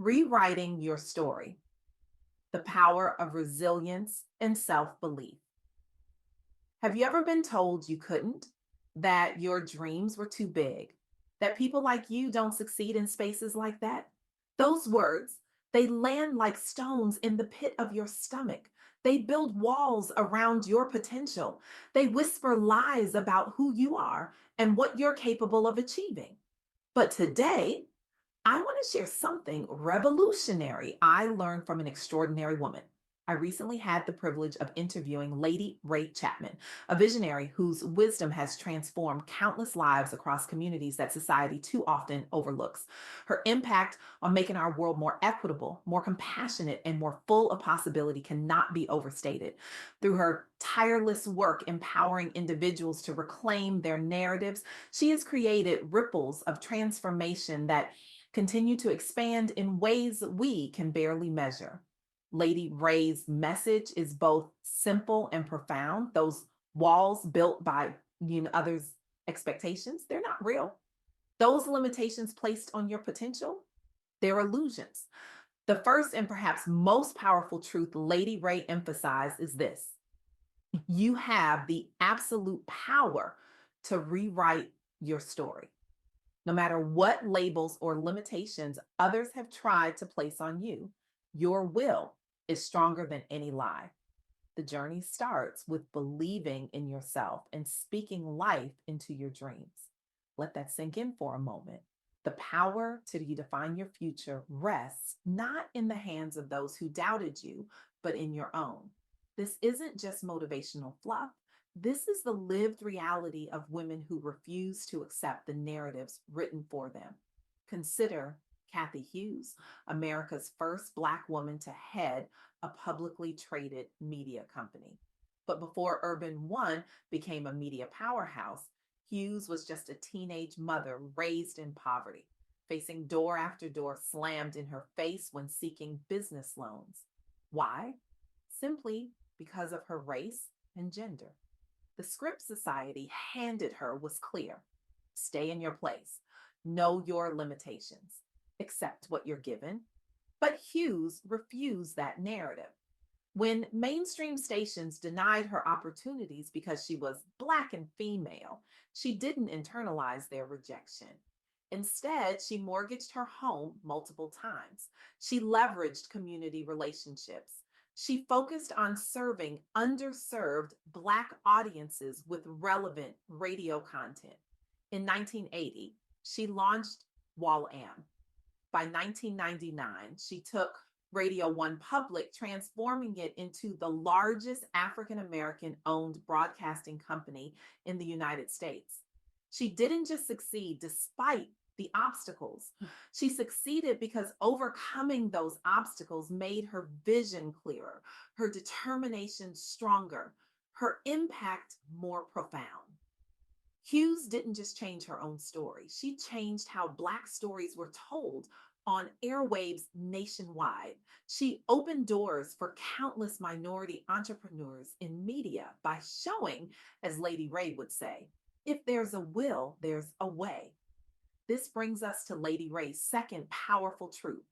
Rewriting your story, the power of resilience and self belief. Have you ever been told you couldn't? That your dreams were too big? That people like you don't succeed in spaces like that? Those words, they land like stones in the pit of your stomach. They build walls around your potential. They whisper lies about who you are and what you're capable of achieving. But today, I want to share something revolutionary I learned from an extraordinary woman. I recently had the privilege of interviewing Lady Rae Chatman, a visionary whose wisdom has transformed countless lives across communities that society too often overlooks. Her impact on making our world more equitable, more compassionate, and more full of possibility cannot be overstated. Through her tireless work empowering individuals to reclaim their narratives, she has created ripples of transformation that continue to expand in ways we can barely measure. Lady Ray's message is both simple and profound. Those walls built by others' expectations, they're not real. Those limitations placed on your potential, they're illusions. The first and perhaps most powerful truth Lady Ray emphasized is this: you have the absolute power to rewrite your story. No matter what labels or limitations others have tried to place on you, your will is stronger than any lie. The journey starts with believing in yourself and speaking life into your dreams. Let that sink in for a moment. The power to redefine your future rests not in the hands of those who doubted you, but in your own. This isn't just motivational fluff. This is the lived reality of women who refuse to accept the narratives written for them. Consider Kathy Hughes, America's first Black woman to head a publicly traded media company. But before Urban One became a media powerhouse, Hughes was just a teenage mother raised in poverty, facing door after door slammed in her face when seeking business loans. Why? Simply because of her race and gender. The script society handed her was clear: stay in your place, know your limitations, accept what you're given. But Hughes refused that narrative. When mainstream stations denied her opportunities because she was Black and female, she didn't internalize their rejection. Instead, she mortgaged her home multiple times. She leveraged community relationships. She focused on serving underserved Black audiences with relevant radio content. In 1980, she launched Wall Am. By 1999, she took Radio One public, transforming it into the largest African American owned broadcasting company in the United States. She didn't just succeed despite the obstacles. She succeeded because overcoming those obstacles made her vision clearer, her determination stronger, her impact more profound. Hughes didn't just change her own story, she changed how Black stories were told on airwaves nationwide. She opened doors for countless minority entrepreneurs in media by showing, as Lady Ray would say, if there's a will, there's a way. This brings us to Lady Ray's second powerful truth: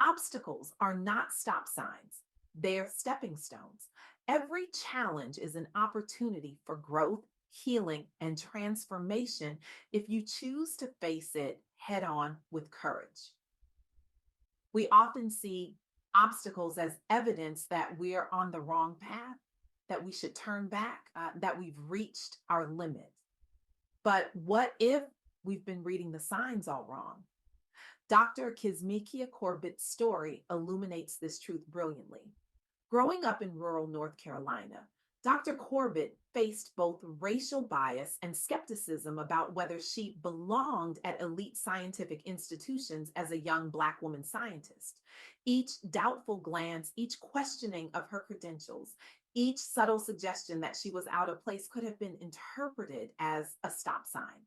obstacles are not stop signs, they're stepping stones. Every challenge is an opportunity for growth, healing, and transformation if you choose to face it head on with courage. We often see obstacles as evidence that we're on the wrong path, that we should turn back, that we've reached our limit. But what if we've been reading the signs all wrong? Dr. Kizmikia Corbett's story illuminates this truth brilliantly. Growing up in rural North Carolina, Dr. Corbett faced both racial bias and skepticism about whether she belonged at elite scientific institutions as a young Black woman scientist. Each doubtful glance, each questioning of her credentials, each subtle suggestion that she was out of place could have been interpreted as a stop sign.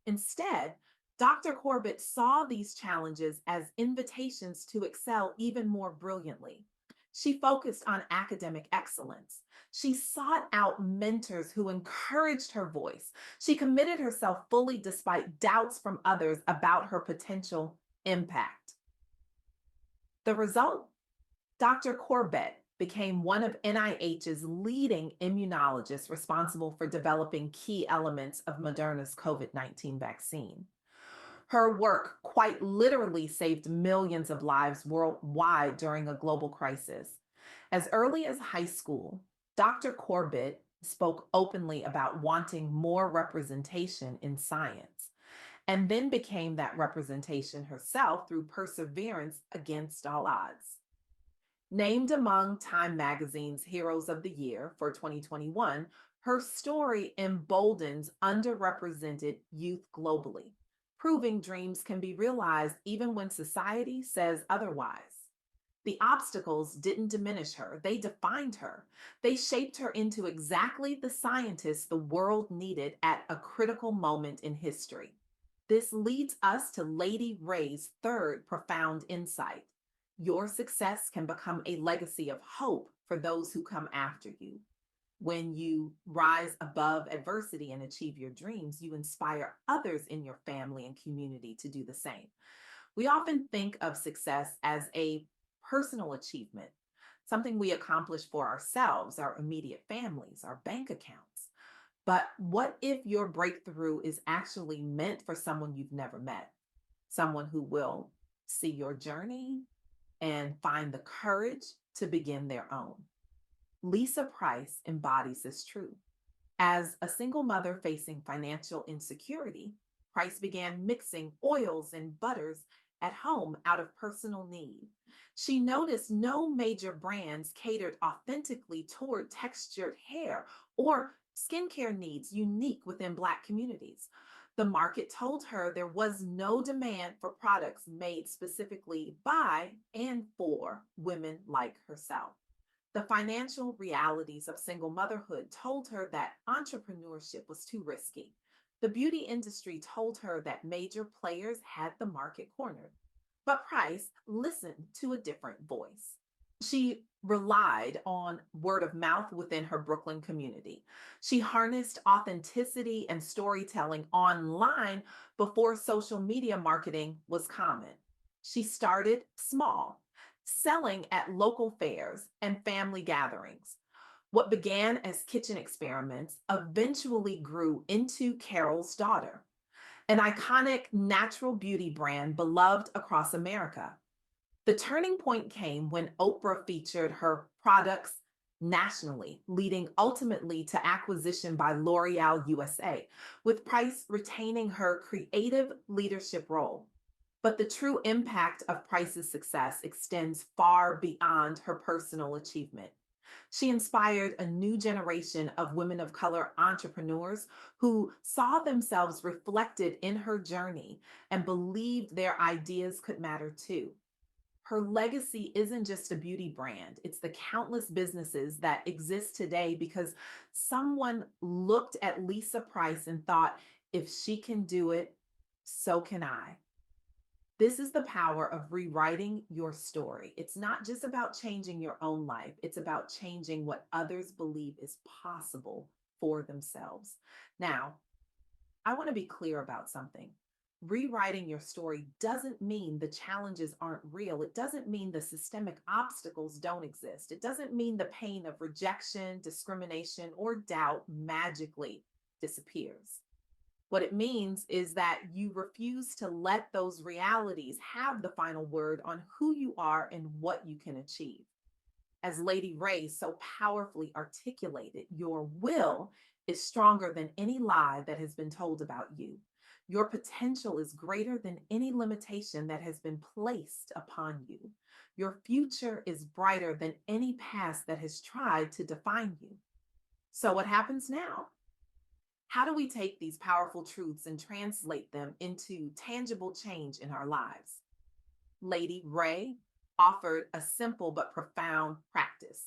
Instead, Dr. Corbett saw these challenges as invitations to excel even more brilliantly. She focused on academic excellence. She sought out mentors who encouraged her voice. She committed herself fully despite doubts from others about her potential impact. The result, Dr. Corbett became one of NIH's leading immunologists responsible for developing key elements of Moderna's COVID-19 vaccine. Her work quite literally saved millions of lives worldwide during a global crisis. As early as high school, Dr. Corbett spoke openly about wanting more representation in science, and then became that representation herself through perseverance against all odds. Named among Time Magazine's Heroes of the Year for 2021, her story emboldens underrepresented youth globally, proving dreams can be realized even when society says otherwise. The obstacles didn't diminish her, they defined her. They shaped her into exactly the scientist the world needed at a critical moment in history. This leads us to Lady Rae's third profound insight. Your success can become a legacy of hope for those who come after you. When you rise above adversity and achieve your dreams, you inspire others in your family and community to do the same. We often think of success as a personal achievement, something we accomplish for ourselves, our immediate families, our bank accounts. But what if your breakthrough is actually meant for someone you've never met? Someone who will see your journey and find the courage to begin their own. Lisa Price embodies this truth. As a single mother facing financial insecurity, Price began mixing oils and butters at home out of personal need. She noticed no major brands catered authentically toward textured hair or skincare needs unique within Black communities. The market told her there was no demand for products made specifically by and for women like herself. The financial realities of single motherhood told her that entrepreneurship was too risky. The beauty industry told her that major players had the market cornered. But Price listened to a different voice. She relied on word of mouth within her Brooklyn community. She harnessed authenticity and storytelling online before social media marketing was common. She started small, selling at local fairs and family gatherings. What began as kitchen experiments eventually grew into Carol's Daughter, an iconic natural beauty brand beloved across America. The turning point came when Oprah featured her products nationally, leading ultimately to acquisition by L'Oreal USA, with Price retaining her creative leadership role. But the true impact of Price's success extends far beyond her personal achievement. She inspired a new generation of women of color entrepreneurs who saw themselves reflected in her journey and believed their ideas could matter too. Her legacy isn't just a beauty brand, it's the countless businesses that exist today because someone looked at Lisa Price and thought, if she can do it, so can I. This is the power of rewriting your story. It's not just about changing your own life, it's about changing what others believe is possible for themselves. Now, I want to be clear about something. Rewriting your story doesn't mean the challenges aren't real. It doesn't mean the systemic obstacles don't exist. It doesn't mean the pain of rejection, discrimination, or doubt magically disappears. What it means is that you refuse to let those realities have the final word on who you are and what you can achieve. As Lady Rae so powerfully articulated, your will is stronger than any lie that has been told about you. Your potential is greater than any limitation that has been placed upon you. Your future is brighter than any past that has tried to define you. So, what happens now? How do we take these powerful truths and translate them into tangible change in our lives? Lady Rae offered a simple but profound practice.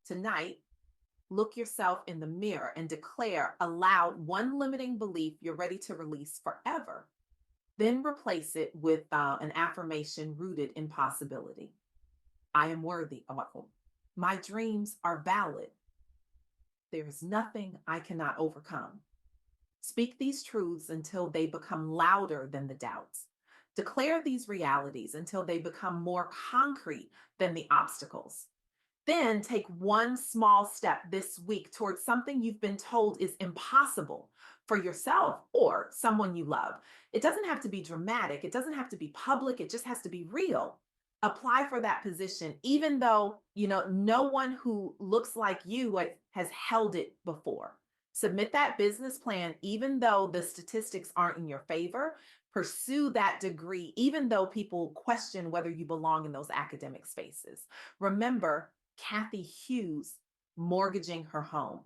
Tonight, look yourself in the mirror and declare aloud one limiting belief you're ready to release forever. Then replace it with an affirmation rooted in possibility. I am worthy. My dreams are valid. There is nothing I cannot overcome. Speak these truths until they become louder than the doubts. Declare these realities until they become more concrete than the obstacles. Then take one small step this week towards something you've been told is impossible for yourself or someone you love. It doesn't have to be dramatic, it doesn't have to be public, it just has to be real. Apply for that position, even though, no one who looks like you has held it before. Submit that business plan, even though the statistics aren't in your favor. Pursue that degree, even though people question whether you belong in those academic spaces. Remember, Kathy Hughes mortgaging her home.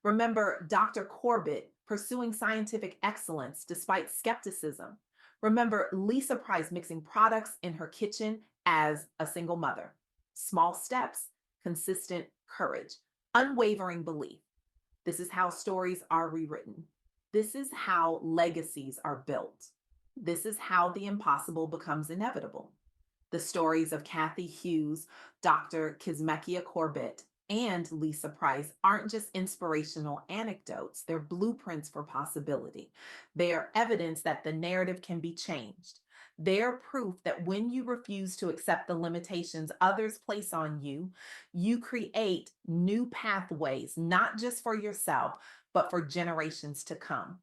Remember Dr. Corbett pursuing scientific excellence despite skepticism. Remember Lisa Price mixing products in her kitchen as a single mother. Small steps, consistent courage, unwavering belief. This is how stories are rewritten. This is how legacies are built. This is how the impossible becomes inevitable. The stories of Kathy Hughes, Dr. Kismekia Corbett, and Lisa Price aren't just inspirational anecdotes, they're blueprints for possibility. They are evidence that the narrative can be changed. They're proof that when you refuse to accept the limitations others place on you, you create new pathways, not just for yourself, but for generations to come.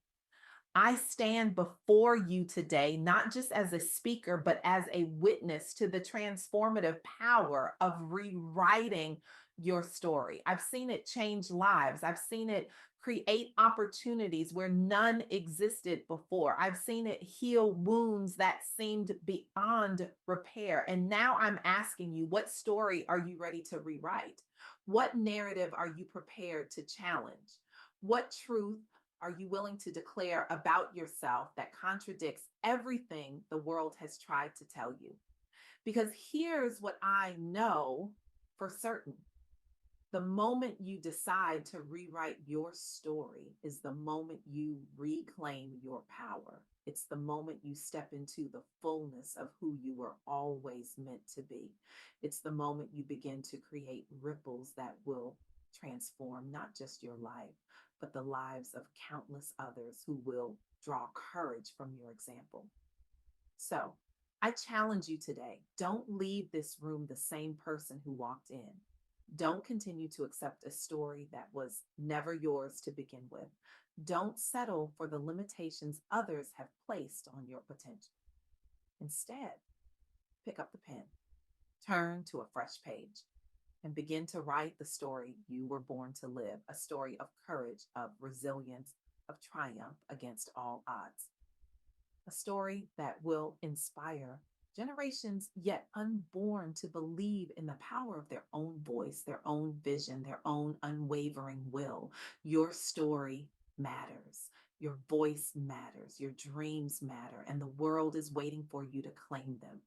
I stand before you today, not just as a speaker, but as a witness to the transformative power of rewriting your story. I've seen it change lives. I've seen it create opportunities where none existed before. I've seen it heal wounds that seemed beyond repair. And now I'm asking you, what story are you ready to rewrite? What narrative are you prepared to challenge? What truth are you willing to declare about yourself that contradicts everything the world has tried to tell you? Because here's what I know for certain: the moment you decide to rewrite your story is the moment you reclaim your power. It's the moment you step into the fullness of who you were always meant to be. It's the moment you begin to create ripples that will transform not just your life, but the lives of countless others who will draw courage from your example. So I challenge you today, don't leave this room the same person who walked in. Don't continue to accept a story that was never yours to begin with. Don't settle for the limitations others have placed on your potential. Instead, pick up the pen, turn to a fresh page, and begin to write the story you were born to live, a story of courage, of resilience, of triumph against all odds. A story that will inspire generations yet unborn to believe in the power of their own voice, their own vision, their own unwavering will. Your story matters. Your voice matters. Your dreams matter. And the world is waiting for you to claim them.